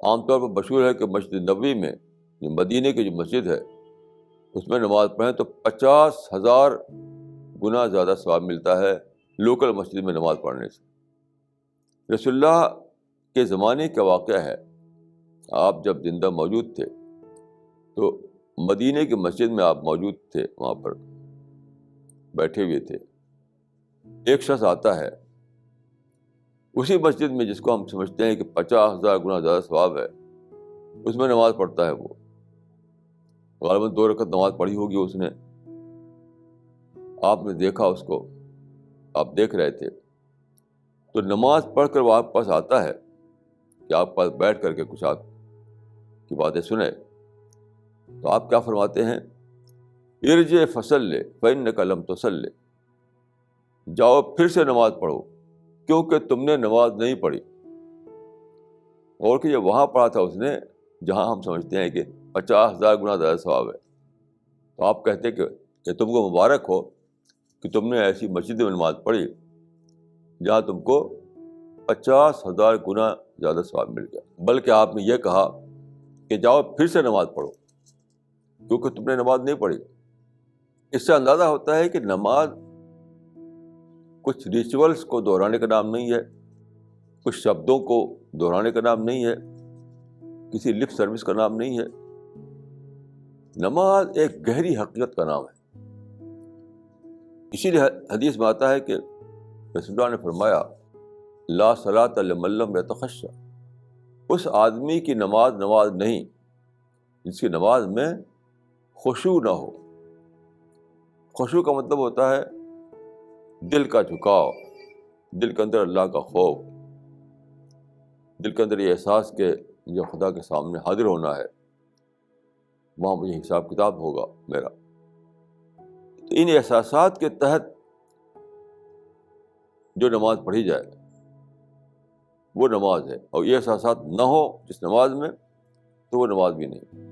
عام طور پر مشہور ہے کہ مسجد نبوی میں، مدینے کی جو مسجد ہے، اس میں نماز پڑھیں تو 50,000 گنا زیادہ ثواب ملتا ہے لوکل مسجد میں نماز پڑھنے سے۔ رسول اللہ کے زمانے کا واقعہ ہے، آپ جب زندہ موجود تھے تو مدینے کی مسجد میں آپ موجود تھے، وہاں پر بیٹھے ہوئے تھے۔ ایک شخص آتا ہے اسی مسجد میں جس کو ہم سمجھتے ہیں کہ 50,000 گنا زیادہ ثواب ہے، اس میں نماز پڑھتا ہے۔ وہ غالباً 2 رکعت نماز پڑھی ہوگی اس نے، آپ نے دیکھا اس کو، آپ دیکھ رہے تھے، تو نماز پڑھ کر وہ آپ کے پاس آتا ہے کہ آپ کے پاس بیٹھ کر کے کچھ آپ کی باتیں سنے، تو آپ کیا فرماتے ہیں؟ ارجع فصلی فإنک لم تصلی، جاؤ پھر سے نماز پڑھو کیونکہ تم نے نماز نہیں پڑھی۔ اور کہ یہ وہاں پڑھا تھا اس نے جہاں ہم سمجھتے ہیں کہ 50,000 گنا زیادہ ثواب ہے، تو آپ کہتے کہ تم کو مبارک ہو کہ تم نے ایسی مسجد میں نماز پڑھی جہاں تم کو 50,000 گنا زیادہ ثواب مل گیا۔ بلکہ آپ نے یہ کہا کہ جاؤ پھر سے نماز پڑھو کیونکہ تم نے نماز نہیں پڑھی۔ اس سے اندازہ ہوتا ہے کہ نماز کچھ ریچولس کو دہرانے کا نام نہیں ہے، کچھ شبدوں کو دہرانے کا نام نہیں ہے، کسی لپ سروس کا نام نہیں ہے۔ نماز ایک گہری حقیقت کا نام ہے۔ اسی لیے حدیث میں آتا ہے کہ رسول اللہ نے فرمایا لا صلاۃ لمن لم یتخشع، اس آدمی کی نماز نہیں جس کی نماز میں خشوع نہ ہو۔ خشوع کا مطلب ہوتا ہے دل کا جھکاؤ، دل کے اندر اللہ کا خوف، دل کے اندر یہ احساس کہ مجھے خدا کے سامنے حاضر ہونا ہے، وہاں مجھے حساب کتاب ہوگا میرا۔ تو ان احساسات کے تحت جو نماز پڑھی جائے وہ نماز ہے، اور یہ احساسات نہ ہو جس نماز میں تو وہ نماز بھی نہیں۔